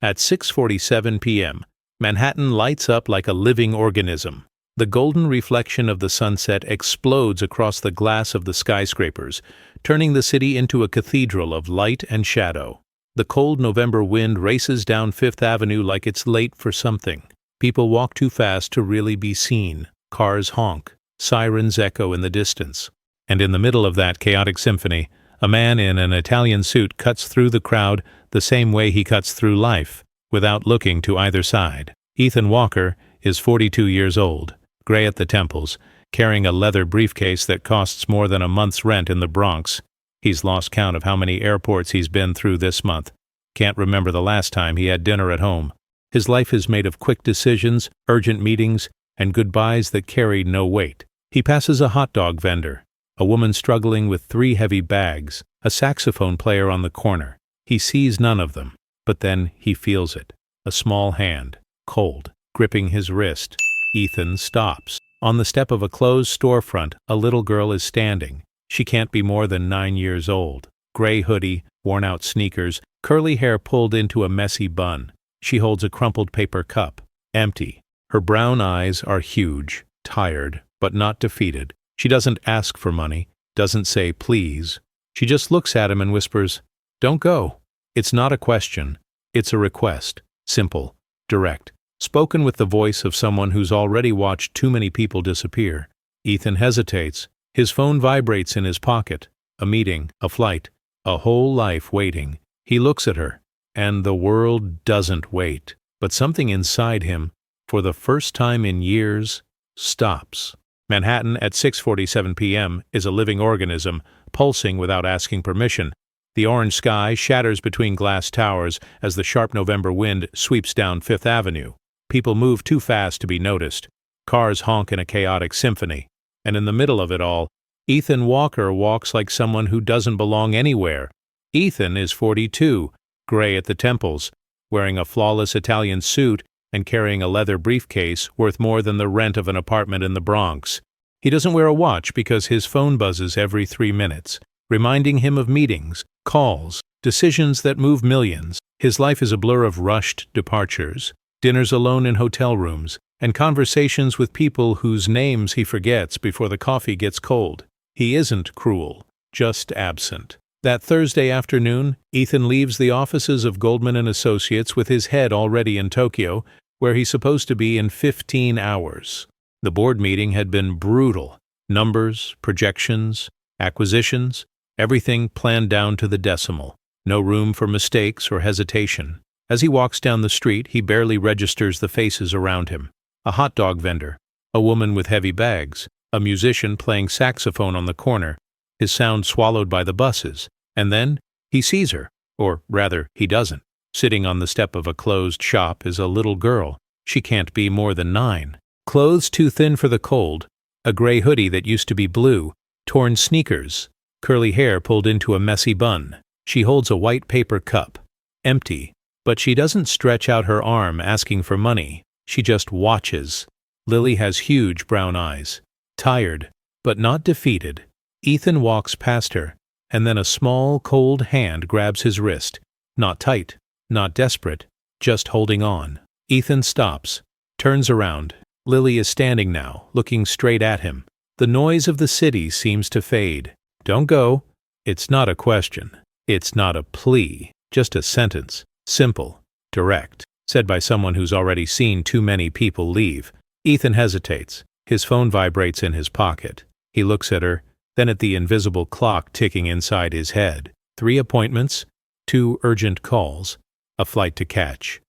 At 6:47 p.m., Manhattan lights up like a living organism. The golden reflection of the sunset explodes across the glass of the skyscrapers, turning the city into a cathedral of light and shadow. The cold November wind races down Fifth Avenue like it's late for something. People walk too fast to really be seen. Cars honk. Sirens echo in the distance. And in the middle of that chaotic symphony, a man in an Italian suit cuts through the crowd the same way he cuts through life, without looking to either side. Ethan Walker is 42 years old, gray at the temples, carrying a leather briefcase that costs more than a month's rent in the Bronx. He's lost count of how many airports he's been through this month. Can't remember the last time he had dinner at home. His life is made of quick decisions, urgent meetings, and goodbyes that carry no weight. He passes a hot dog vendor, a woman struggling with 3 heavy bags, a saxophone player on the corner. He sees none of them, but then he feels it. A small hand, cold, gripping his wrist. Ethan stops. On the step of a closed storefront, a little girl is standing. She can't be more than 9 years old. Gray hoodie, worn-out sneakers, curly hair pulled into a messy bun. She holds a crumpled paper cup, empty. Her brown eyes are huge, tired, but not defeated. She doesn't ask for money, doesn't say please. She just looks at him and whispers, "Don't go." It's not a question. It's a request. Simple, direct, spoken with the voice of someone who's already watched too many people disappear. Ethan hesitates. His phone vibrates in his pocket. A meeting, a flight, a whole life waiting. He looks at her, and the world doesn't wait. But something inside him, for the first time in years, stops. Manhattan at 6:47 p.m. is a living organism, pulsing without asking permission. The orange sky shatters between glass towers as the sharp November wind sweeps down Fifth Avenue. People move too fast to be noticed. Cars honk in a chaotic symphony. And in the middle of it all, Ethan Walker walks like someone who doesn't belong anywhere. Ethan is 42, gray at the temples, wearing a flawless Italian suit and carrying a leather briefcase worth more than the rent of an apartment in the Bronx. He doesn't wear a watch because his phone buzzes every 3 minutes, reminding him of meetings, calls, decisions that move millions. His life is a blur of rushed departures, dinners alone in hotel rooms, and conversations with people whose names he forgets before the coffee gets cold. He isn't cruel, just absent. That Thursday afternoon, Ethan leaves the offices of Goldman & Associates with his head already in Tokyo, where he's supposed to be in 15 hours. The board meeting had been brutal. Numbers, projections, acquisitions, everything planned down to the decimal. No room for mistakes or hesitation. As he walks down the street, he barely registers the faces around him. A hot dog vendor, a woman with heavy bags, a musician playing saxophone on the corner, his sound swallowed by the buses. And then he sees her, or rather, he doesn't. Sitting on the step of a closed shop is a little girl. She can't be more than 9. Clothes too thin for the cold, a gray hoodie that used to be blue, torn sneakers, curly hair pulled into a messy bun. She holds a white paper cup, empty, but she doesn't stretch out her arm asking for money. She just watches. Lily has huge brown eyes, tired, but not defeated. Ethan walks past her, and then a small, cold hand grabs his wrist. Not tight, not desperate, just holding on. Ethan stops, turns around. Lily is standing now, looking straight at him. The noise of the city seems to fade. Don't go. It's not a question. It's not a plea. Just a sentence. Simple, direct, said by someone who's already seen too many people leave. Ethan hesitates. His phone vibrates in his pocket. He looks at her, then at the invisible clock ticking inside his head. 3 appointments, 2 urgent calls, a flight to catch.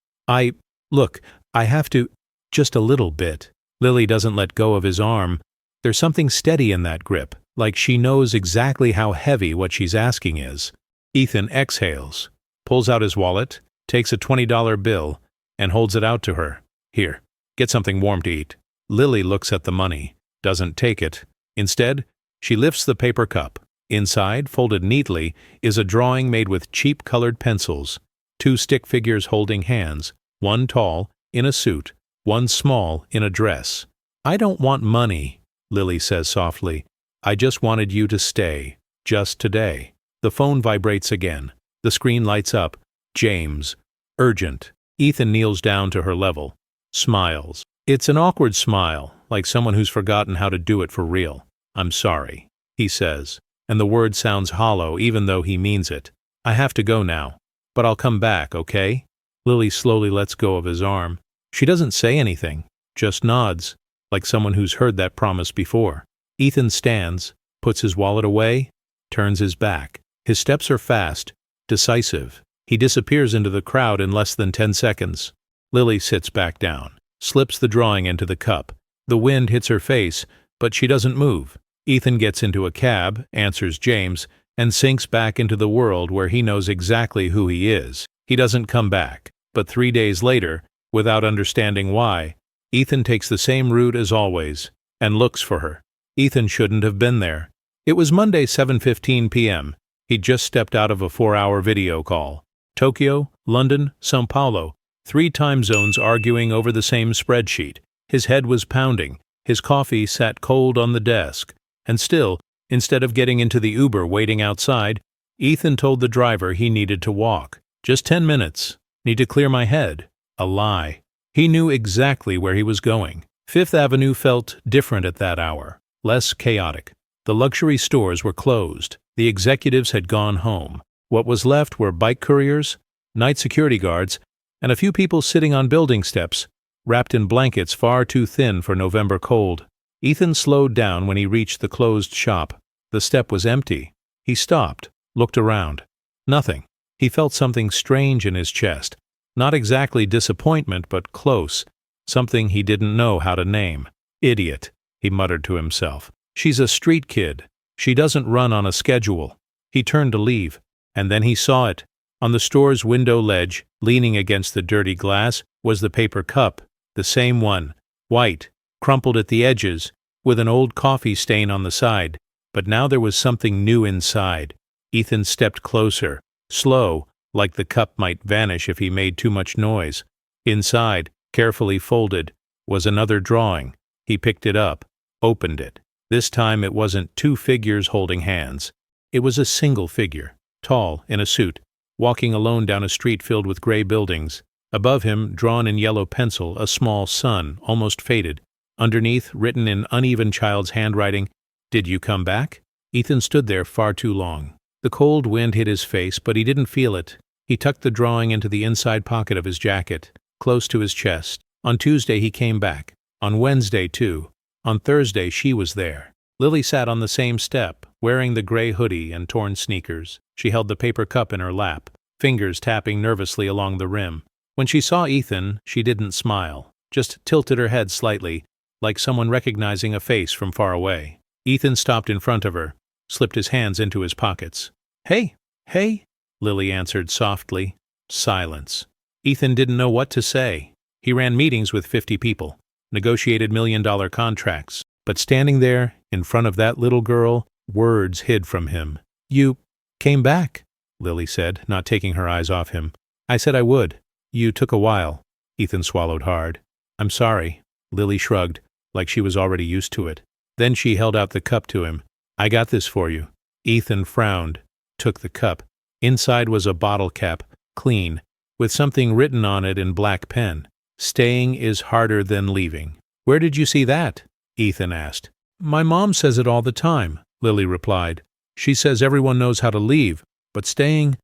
Look, I have to, just a little bit. Lily doesn't let go of his arm. There's something steady in that grip, like she knows exactly how heavy what she's asking is. Ethan exhales, pulls out his wallet, takes a $20 bill, and holds it out to her. Here, get something warm to eat. Lily looks at the money, doesn't take it. Instead, she lifts the paper cup. Inside, folded neatly, is a drawing made with cheap colored pencils. 2 stick figures holding hands, one tall, in a suit, one small, in a dress. I don't want money, Lily says softly. I just wanted you to stay, just today. The phone vibrates again. The screen lights up. James. Urgent. Ethan kneels down to her level, smiles. It's an awkward smile, like someone who's forgotten how to do it for real. "I'm sorry," he says, and the word sounds hollow even though he means it. "I have to go now, but I'll come back, okay?" Lily slowly lets go of his arm. She doesn't say anything, just nods, like someone who's heard that promise before. Ethan stands, puts his wallet away, turns his back. His steps are fast, decisive. He disappears into the crowd in less than 10 seconds. Lily sits back down, slips the drawing into the cup. The wind hits her face, but she doesn't move. Ethan gets into a cab, answers James, and sinks back into the world where he knows exactly who he is. He doesn't come back, but 3 days later, without understanding why, Ethan takes the same route as always, and looks for her. Ethan shouldn't have been there. It was Monday, 7:15 p.m. He'd just stepped out of a 4-hour video call. Tokyo, London, São Paulo, 3 time zones arguing over the same spreadsheet. His head was pounding, his coffee sat cold on the desk, and still, instead of getting into the Uber waiting outside, Ethan told the driver he needed to walk. "Just 10 minutes. Need to clear my head." A lie. He knew exactly where he was going. Fifth Avenue felt different at that hour, less chaotic. The luxury stores were closed. The executives had gone home. What was left were bike couriers, night security guards, and a few people sitting on building steps, wrapped in blankets far too thin for November cold. Ethan slowed down when he reached the closed shop. The step was empty. He stopped, looked around. Nothing. He felt something strange in his chest. Not exactly disappointment, but close. Something he didn't know how to name. "Idiot," he muttered to himself. "She's a street kid. She doesn't run on a schedule." He turned to leave, and then he saw it. On the store's window ledge, leaning against the dirty glass, was the paper cup, the same one, white, crumpled at the edges, with an old coffee stain on the side. But now there was something new inside. Ethan stepped closer, slow, like the cup might vanish if he made too much noise. Inside, carefully folded, was another drawing. He picked it up, opened it. This time it wasn't 2 figures holding hands. It was a single figure, tall, in a suit, walking alone down a street filled with gray buildings. Above him, drawn in yellow pencil, a small sun, almost faded. Underneath, written in uneven child's handwriting, "Did you come back?" Ethan stood there far too long. The cold wind hit his face, but he didn't feel it. He tucked the drawing into the inside pocket of his jacket, close to his chest. On Tuesday he came back. On Wednesday, too. On Thursday she was there. Lily sat on the same step, wearing the gray hoodie and torn sneakers. She held the paper cup in her lap, fingers tapping nervously along the rim. When she saw Ethan, she didn't smile, just tilted her head slightly, like someone recognizing a face from far away. Ethan stopped in front of her, slipped his hands into his pockets. "Hey, hey," Lily answered softly. Silence. Ethan didn't know what to say. He ran meetings with 50 people, negotiated $1-million contracts, but standing there, in front of that little girl, words hid from him. "You came back," Lily said, not taking her eyes off him. "I said I would. You took a while." Ethan swallowed hard. "I'm sorry." Lily shrugged, like she was already used to it. Then she held out the cup to him. "I got this for you." Ethan frowned, took the cup. Inside was a bottle cap, clean, with something written on it in black pen. "Staying is harder than leaving." "Where did you see that?" Ethan asked. "My mom says it all the time," Lily replied. "She says everyone knows how to leave, but staying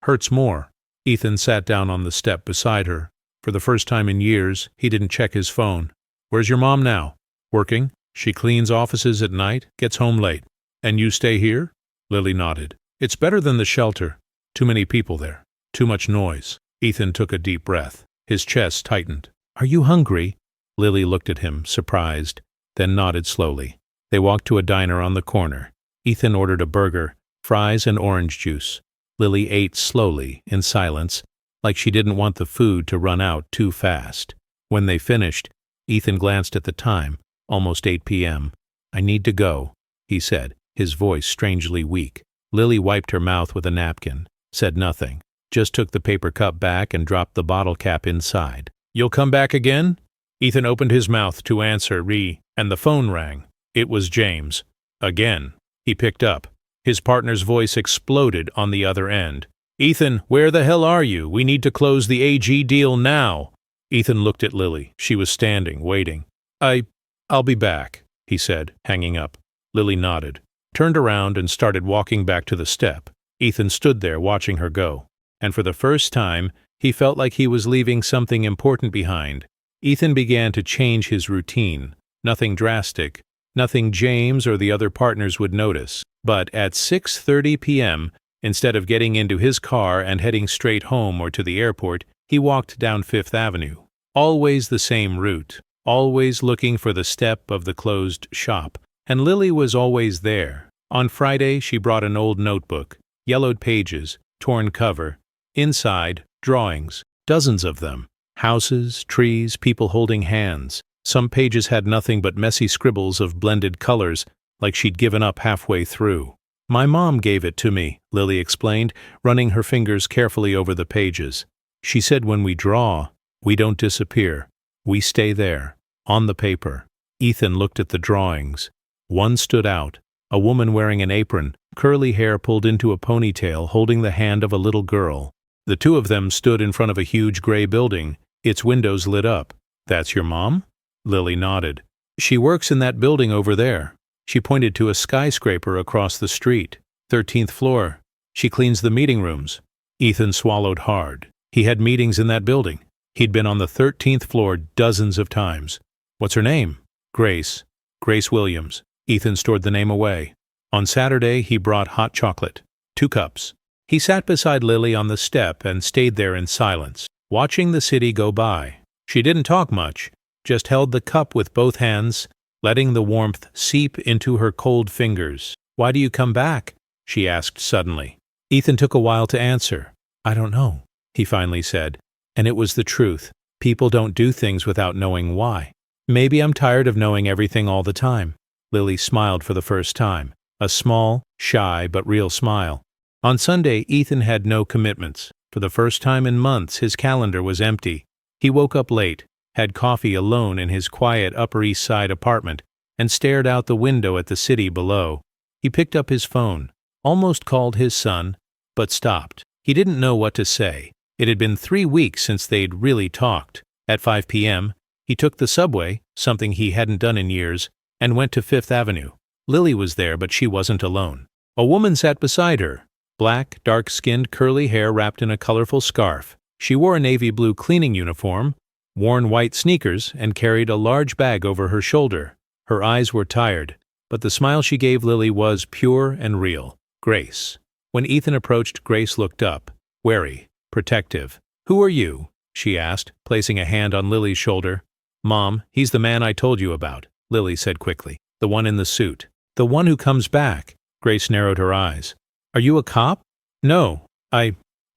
hurts more." Ethan sat down on the step beside her. For the first time in years, he didn't check his phone. "Where's your mom now?" "Working. She cleans offices at night, gets home late." "And you stay here?" Lily nodded. "It's better than the shelter. Too many people there. Too much noise." Ethan took a deep breath. His chest tightened. "Are you hungry?" Lily looked at him, surprised, then nodded slowly. They walked to a diner on the corner. Ethan ordered a burger, fries, and orange juice. Lily ate slowly, in silence, like she didn't want the food to run out too fast. When they finished, Ethan glanced at the time, almost 8 p.m. "I need to go," he said, his voice strangely weak. Lily wiped her mouth with a napkin, said nothing, just took the paper cup back and dropped the bottle cap inside. "You'll come back again?" Ethan opened his mouth to answer and the phone rang. It was James. Again. He picked up. His partner's voice exploded on the other end. "Ethan, where the hell are you? We need to close the AG deal now." Ethan looked at Lily. She was standing, waiting. I'll be back," he said, hanging up. Lily nodded, turned around and started walking back to the step. Ethan stood there watching her go, and for the first time, he felt like he was leaving something important behind. Ethan began to change his routine. Nothing drastic, nothing James or the other partners would notice. But at 6:30 p.m., instead of getting into his car and heading straight home or to the airport, he walked down Fifth Avenue. Always the same route, always looking for the step of the closed shop. And Lily was always there. On Friday, she brought an old notebook, yellowed pages, torn cover. Inside, drawings, dozens of them. Houses, trees, people holding hands. Some pages had nothing but messy scribbles of blended colors, like she'd given up halfway through. "My mom gave it to me," Lily explained, running her fingers carefully over the pages. "She said when we draw, we don't disappear. We stay there, on the paper." Ethan looked at the drawings. One stood out, a woman wearing an apron, curly hair pulled into a ponytail, holding the hand of a little girl. The two of them stood in front of a huge gray building, its windows lit up. "That's your mom?" Lily nodded. "She works in that building over there." She pointed to a skyscraper across the street. 13th floor. "She cleans the meeting rooms." Ethan swallowed hard. He had meetings in that building. He'd been on the 13th floor dozens of times. "What's her name?" "Grace. Grace Williams." Ethan stored the name away. On Saturday, he brought hot chocolate. 2 cups. He sat beside Lily on the step and stayed there in silence, watching the city go by. She didn't talk much, just held the cup with both hands, letting the warmth seep into her cold fingers. "Why do you come back?" she asked suddenly. Ethan took a while to answer. "I don't know," he finally said. And it was the truth. People don't do things without knowing why. "Maybe I'm tired of knowing everything all the time." Lily smiled for the first time. A small, shy, but real smile. On Sunday, Ethan had no commitments. For the first time in months, his calendar was empty. He woke up late, had coffee alone in his quiet Upper East Side apartment, and stared out the window at the city below. He picked up his phone, almost called his son, but stopped. He didn't know what to say. It had been 3 weeks since they'd really talked. At 5 p.m., he took the subway, something he hadn't done in years, and went to Fifth Avenue. Lily was there, but she wasn't alone. A woman sat beside her. Black, dark-skinned, curly hair wrapped in a colorful scarf. She wore a navy blue cleaning uniform, worn white sneakers, and carried a large bag over her shoulder. Her eyes were tired, but the smile she gave Lily was pure and real. Grace. When Ethan approached, Grace looked up, wary, protective. "Who are you?" she asked, placing a hand on Lily's shoulder. "Mom, he's the man I told you about," Lily said quickly. "The one in the suit. The one who comes back." Grace narrowed her eyes. "Are you a cop?" "No, I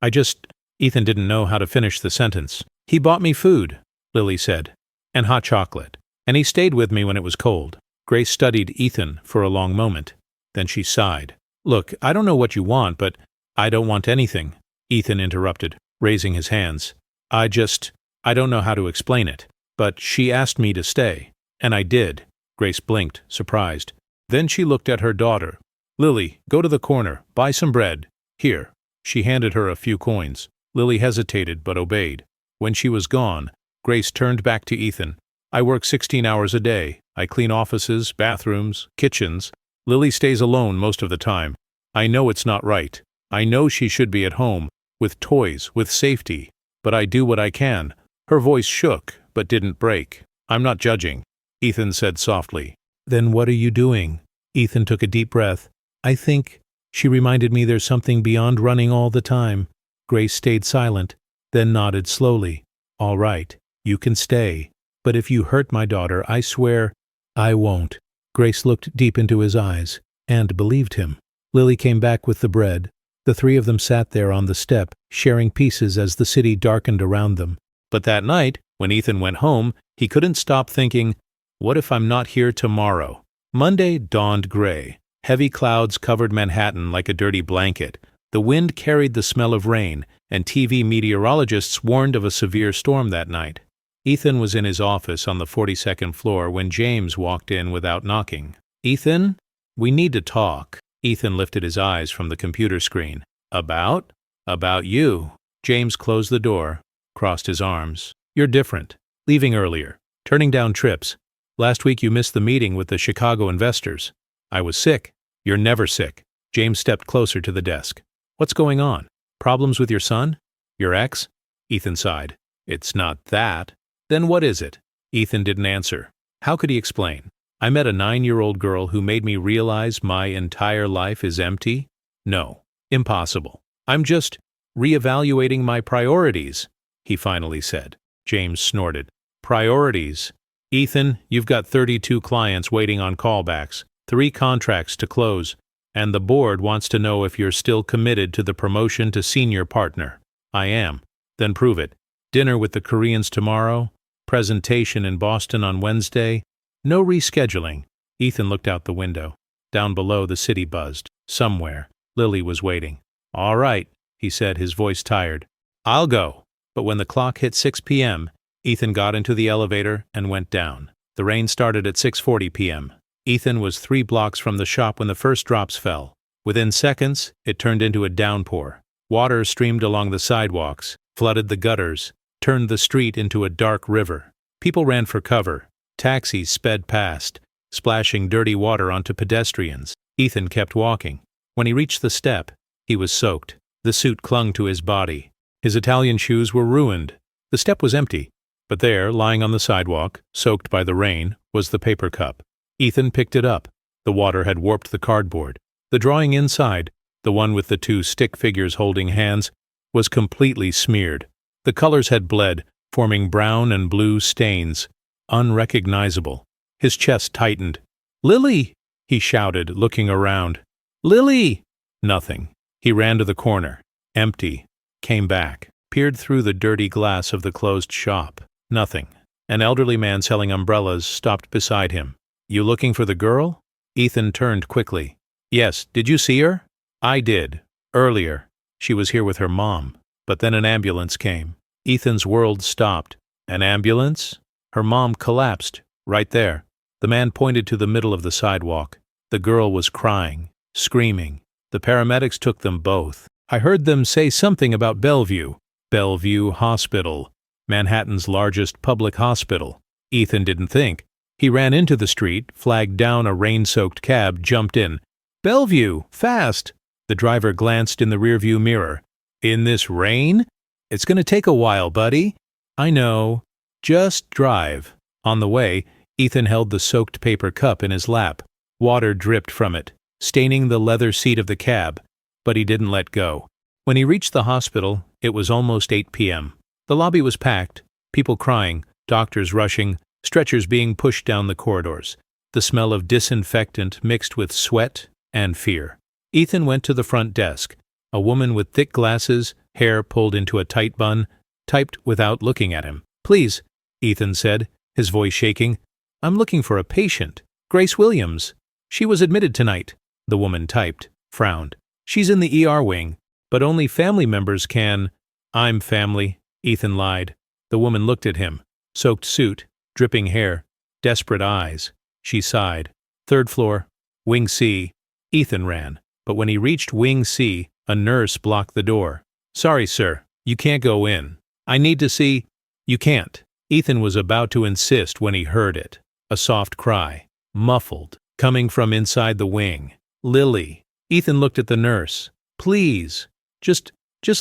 just—" Ethan didn't know how to finish the sentence. "He bought me food," Lily said, "and hot chocolate. And he stayed with me when it was cold." Grace studied Ethan for a long moment. Then she sighed. "Look, I don't know what you want, but I don't want anything," Ethan interrupted, raising his hands. I don't know how to explain it. But she asked me to stay. And I did." Grace blinked, surprised. Then she looked at her daughter. "Lily, go to the corner, buy some bread. Here." She handed her a few coins. Lily hesitated but obeyed. When she was gone, Grace turned back to Ethan. "I work 16 hours a day. I clean offices, bathrooms, kitchens. Lily stays alone most of the time. I know it's not right. I know she should be at home, with toys, with safety. But I do what I can." Her voice shook, but didn't break. "I'm not judging," Ethan said softly. "Then what are you doing?" Ethan took a deep breath. "I think she reminded me there's something beyond running all the time." Grace stayed silent, then nodded slowly. "All right, you can stay. But if you hurt my daughter, I swear—" "I won't." Grace looked deep into his eyes, and believed him. Lily came back with the bread. The 3 of them sat there on the step, sharing pieces as the city darkened around them. But that night, when Ethan went home, he couldn't stop thinking, what if I'm not here tomorrow? Monday dawned gray. Heavy clouds covered Manhattan like a dirty blanket. The wind carried the smell of rain, and TV meteorologists warned of a severe storm that night. Ethan was in his office on the 42nd floor when James walked in without knocking. "Ethan, we need to talk." Ethan lifted his eyes from the computer screen. "About?" About you. James closed the door, crossed his arms. You're different. Leaving earlier. Turning down trips. Last week you missed the meeting with the Chicago investors. I was sick. You're never sick. James stepped closer to the desk. What's going on? Problems with your son? Your ex? Ethan sighed. It's not that. Then what is it? Ethan didn't answer. How could he explain? I met a 9-year-old girl who made me realize my entire life is empty? No. Impossible. I'm just reevaluating my priorities, he finally said. James snorted. Priorities? Ethan, you've got 32 clients waiting on callbacks, 3 contracts to close, and the board wants to know if you're still committed to the promotion to senior partner. I am. Then prove it. Dinner with the Koreans tomorrow, presentation in Boston on Wednesday. No rescheduling. Ethan looked out the window. Down below, the city buzzed. Somewhere, Lily was waiting. All right, he said, his voice tired. I'll go. But when the clock hit 6 p.m., Ethan got into the elevator and went down. The rain started at 6:40 p.m. Ethan was 3 blocks from the shop when the first drops fell. Within seconds, it turned into a downpour. Water streamed along the sidewalks, flooded the gutters, turned the street into a dark river. People ran for cover. Taxis sped past, splashing dirty water onto pedestrians. Ethan kept walking. When he reached the step, he was soaked. The suit clung to his body. His Italian shoes were ruined. The step was empty. But there, lying on the sidewalk, soaked by the rain, was the paper cup. Ethan picked it up. The water had warped the cardboard. The drawing inside, the one with the 2 stick figures holding hands, was completely smeared. The colors had bled, forming brown and blue stains, unrecognizable. His chest tightened. Lily! He shouted, looking around. Lily! Nothing. He ran to the corner. Empty. Came back. Peered through the dirty glass of the closed shop. Nothing. An elderly man selling umbrellas stopped beside him. You looking for the girl? Ethan turned quickly. Yes, did you see her? I did. Earlier. She was here with her mom. But then an ambulance came. Ethan's world stopped. An ambulance? Her mom collapsed. Right there. The man pointed to the middle of the sidewalk. The girl was crying, screaming. The paramedics took them both. I heard them say something about Bellevue. Bellevue Hospital. Manhattan's largest public hospital. Ethan didn't think. He ran into the street, flagged down a rain-soaked cab, jumped in. Bellevue! Fast! The driver glanced in the rearview mirror. In this rain? It's going to take a while, buddy. I know. Just drive. On the way, Ethan held the soaked paper cup in his lap. Water dripped from it, staining the leather seat of the cab, but he didn't let go. When he reached the hospital, it was almost 8 p.m. The lobby was packed, people crying, doctors rushing, stretchers being pushed down the corridors. The smell of disinfectant mixed with sweat and fear. Ethan went to the front desk. A woman with thick glasses, hair pulled into a tight bun, typed without looking at him. Please, Ethan said, his voice shaking. I'm looking for a patient. Grace Williams. She was admitted tonight. The woman typed, frowned. She's in the ER wing, but only family members can. I'm family, Ethan lied. The woman looked at him. Soaked suit, dripping hair, desperate eyes. She sighed. 3rd floor, Wing C. Ethan ran, but when he reached Wing C, a nurse blocked the door. Sorry, sir, you can't go in. I need to see. You can't. Ethan was about to insist when he heard it. A soft cry, muffled, coming from inside the wing. Lily. Ethan looked at the nurse. Please, just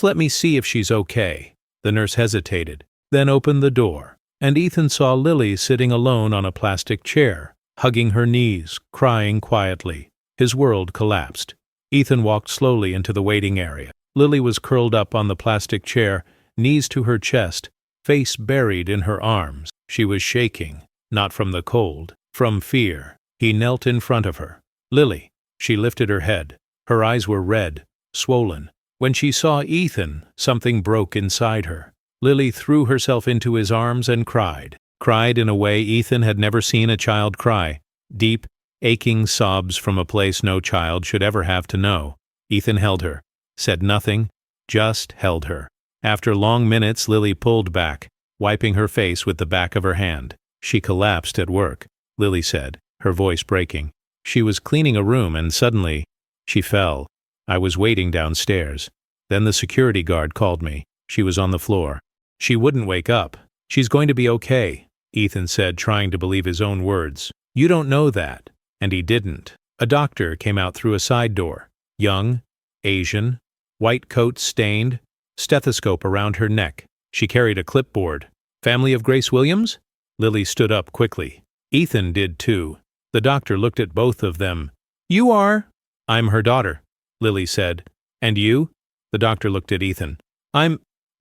let me see if she's okay. The nurse hesitated, then opened the door, and Ethan saw Lily sitting alone on a plastic chair, hugging her knees, crying quietly. His world collapsed. Ethan walked slowly into the waiting area. Lily was curled up on the plastic chair, knees to her chest, face buried in her arms. She was shaking, not from the cold, from fear. He knelt in front of her. Lily. She lifted her head. Her eyes were red, swollen. When she saw Ethan, something broke inside her. Lily threw herself into his arms and cried. Cried in a way Ethan had never seen a child cry. Deep, aching sobs from a place no child should ever have to know. Ethan held her, said nothing, just held her. After long minutes, Lily pulled back, wiping her face with the back of her hand. She collapsed at work, Lily said, her voice breaking. She was cleaning a room and suddenly, she fell. I was waiting downstairs. Then the security guard called me. She was on the floor. She wouldn't wake up. She's going to be okay, Ethan said, trying to believe his own words. You don't know that. And he didn't. A doctor came out through a side door. Young, Asian, white coat stained, stethoscope around her neck. She carried a clipboard. Family of Grace Williams? Lily stood up quickly. Ethan did too. The doctor looked at both of them. You are? I'm her daughter, Lily said. And you? The doctor looked at Ethan.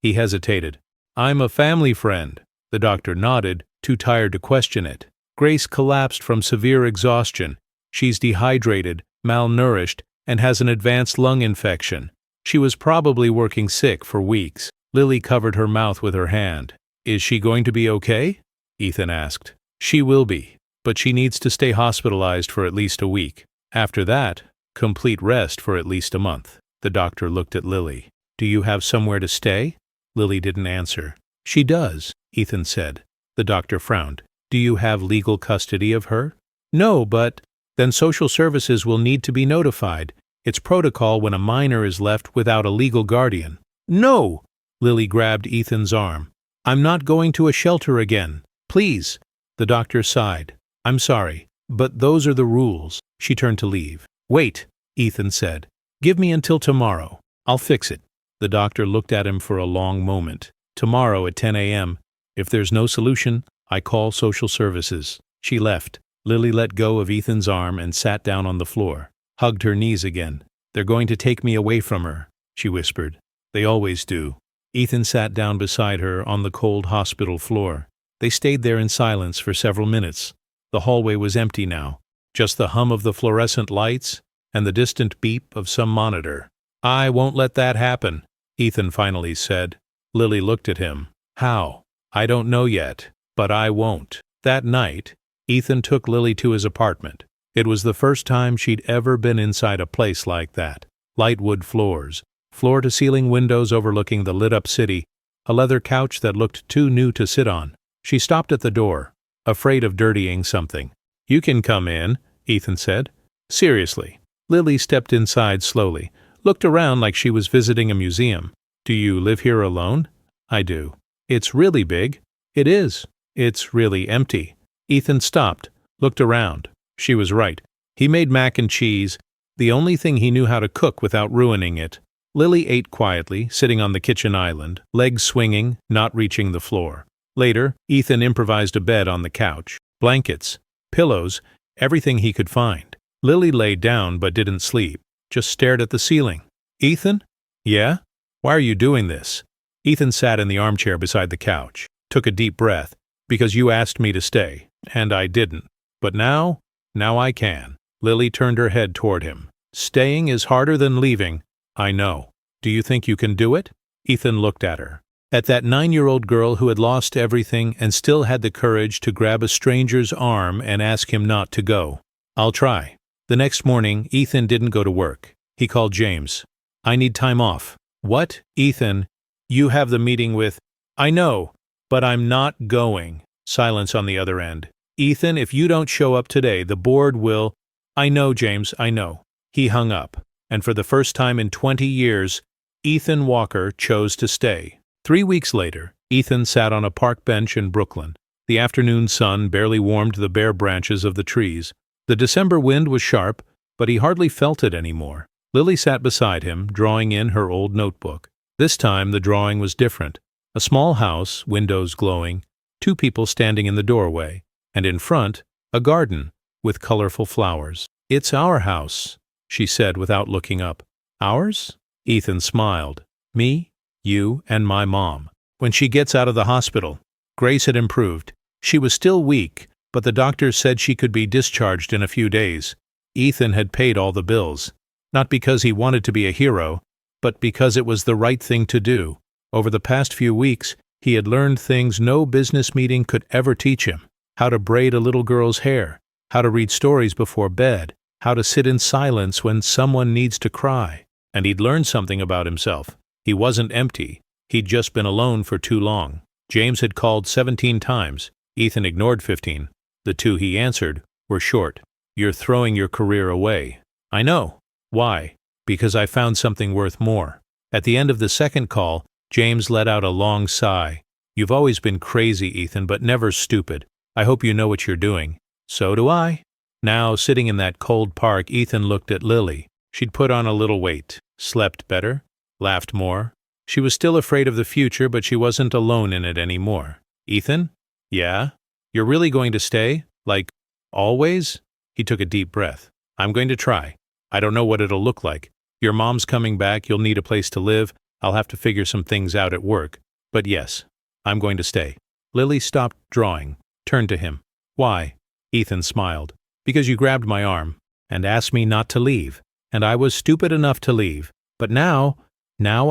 He hesitated. I'm a family friend. The doctor nodded, too tired to question it. Grace collapsed from severe exhaustion. She's dehydrated, malnourished, and has an advanced lung infection. She was probably working sick for weeks. Lily covered her mouth with her hand. Is she going to be okay? Ethan asked. She will be, but she needs to stay hospitalized for at least a week. After that, complete rest for at least a month. The doctor looked at Lily. Do you have somewhere to stay? Lily didn't answer. She does, Ethan said. The doctor frowned. Do you have legal custody of her? No, but then social services will need to be notified. It's protocol when a minor is left without a legal guardian. No! Lily grabbed Ethan's arm. I'm not going to a shelter again. Please. The doctor sighed. I'm sorry, but those are the rules. She turned to leave. Wait, Ethan said. Give me until tomorrow. I'll fix it. The doctor looked at him for a long moment. Tomorrow at 10 a.m. If there's no solution, I call social services. She left. Lily let go of Ethan's arm and sat down on the floor, hugged her knees again. They're going to take me away from her, she whispered. They always do. Ethan sat down beside her on the cold hospital floor. They stayed there in silence for several minutes. The hallway was empty now, just the hum of the fluorescent lights and the distant beep of some monitor. I won't let that happen, Ethan finally said. Lily looked at him. How? I don't know yet, but I won't. That night, Ethan took Lily to his apartment. It was the first time she'd ever been inside a place like that. Light wood floors, floor-to-ceiling windows overlooking the lit-up city, a leather couch that looked too new to sit on. She stopped at the door, afraid of dirtying something. You can come in, Ethan said. Seriously. Lily stepped inside slowly, looked around like she was visiting a museum. Do you live here alone? I do. It's really big. It is. It's really empty. Ethan stopped, looked around. She was right. He made mac and cheese, the only thing he knew how to cook without ruining it. Lily ate quietly, sitting on the kitchen island, legs swinging, not reaching the floor. Later, Ethan improvised a bed on the couch. Blankets, pillows, everything he could find. Lily lay down but didn't sleep, just stared at the ceiling. Ethan? Yeah? Why are you doing this? Ethan sat in the armchair beside the couch, took a deep breath. Because you asked me to stay, and I didn't. But now I can. Lily turned her head toward him. Staying is harder than leaving. I know. Do you think you can do it? Ethan looked at her. At that 9-year-old girl who had lost everything and still had the courage to grab a stranger's arm and ask him not to go. I'll try. The next morning, Ethan didn't go to work. He called James. I need time off. What? Ethan, you have the meeting with... I know, but I'm not going. Silence on the other end. Ethan, if you don't show up today, the board will... I know, James, I know. He hung up, and for the first time in 20 years, Ethan Walker chose to stay. 3 weeks later, Ethan sat on a park bench in Brooklyn. The afternoon sun barely warmed the bare branches of the trees. The December wind was sharp, but he hardly felt it anymore. Lily sat beside him, drawing in her old notebook. This time the drawing was different. A small house, windows glowing, 2 people standing in the doorway, and in front, a garden with colorful flowers. It's our house, she said without looking up. Ours? Ethan smiled. Me, you, and my mom. When she gets out of the hospital. Grace had improved. She was still weak, but the doctors said she could be discharged in a few days. Ethan had paid all the bills. Not because he wanted to be a hero, but because it was the right thing to do. Over the past few weeks, he had learned things no business meeting could ever teach him. How to braid a little girl's hair, how to read stories before bed, how to sit in silence when someone needs to cry. And he'd learned something about himself. He wasn't empty. He'd just been alone for too long. James had called 17 times. Ethan ignored 15. The 2 he answered were short. You're throwing your career away. I know. Why? Because I found something worth more. At the end of the second call, James let out a long sigh. "You've always been crazy, Ethan, but never stupid. I hope you know what you're doing." "So do I." Now, sitting in that cold park, Ethan looked at Lily. She'd put on a little weight, slept better, laughed more. She was still afraid of the future, but she wasn't alone in it anymore. "Ethan?" "Yeah? You're really going to stay? Like, always?" He took a deep breath. "I'm going to try. I don't know what it'll look like. Your mom's coming back, you'll need a place to live, I'll have to figure some things out at work. But yes, I'm going to stay." Lily stopped drawing, turned to him. "Why?" Ethan smiled. "Because you grabbed my arm and asked me not to leave. And I was stupid enough to leave. But now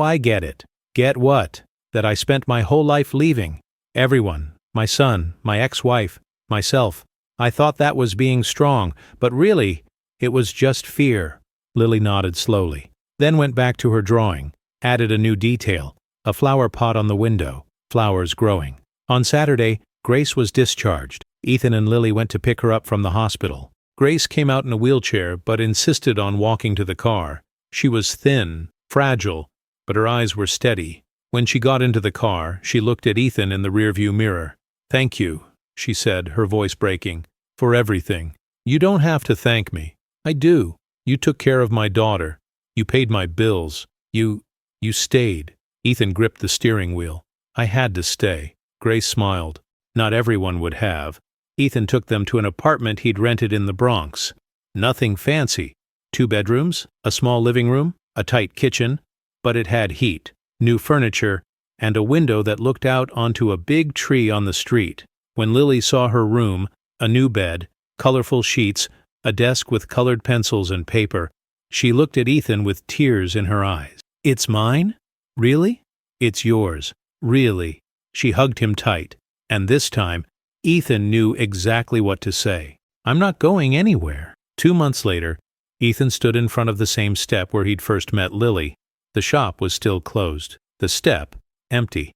I get it." "Get what?" "That I spent my whole life leaving. Everyone. My son, my ex-wife, myself. I thought that was being strong, but really, it was just fear." Lily nodded slowly, then went back to her drawing, added a new detail, a flower pot on the window, flowers growing. On Saturday, Grace was discharged. Ethan and Lily went to pick her up from the hospital. Grace came out in a wheelchair, but insisted on walking to the car. She was thin, fragile, but her eyes were steady. When she got into the car, she looked at Ethan in the rearview mirror. "Thank you," she said, her voice breaking, "for everything. You don't have to thank me. I do. You took care of my daughter. You paid my bills. You stayed." Ethan gripped the steering wheel. "I had to stay." Grace smiled. Not everyone would have. Ethan took them to an apartment he'd rented in the Bronx. Nothing fancy. 2 bedrooms, a small living room, a tight kitchen, but it had heat, new furniture, and a window that looked out onto a big tree on the street. When Lily saw her room, a new bed, colorful sheets, a desk with colored pencils and paper, she looked at Ethan with tears in her eyes. "It's mine? Really?" "It's yours. Really." She hugged him tight, and this time, Ethan knew exactly what to say. "I'm not going anywhere." 2 months later, Ethan stood in front of the same step where he'd first met Lily. The shop was still closed. The step, empty.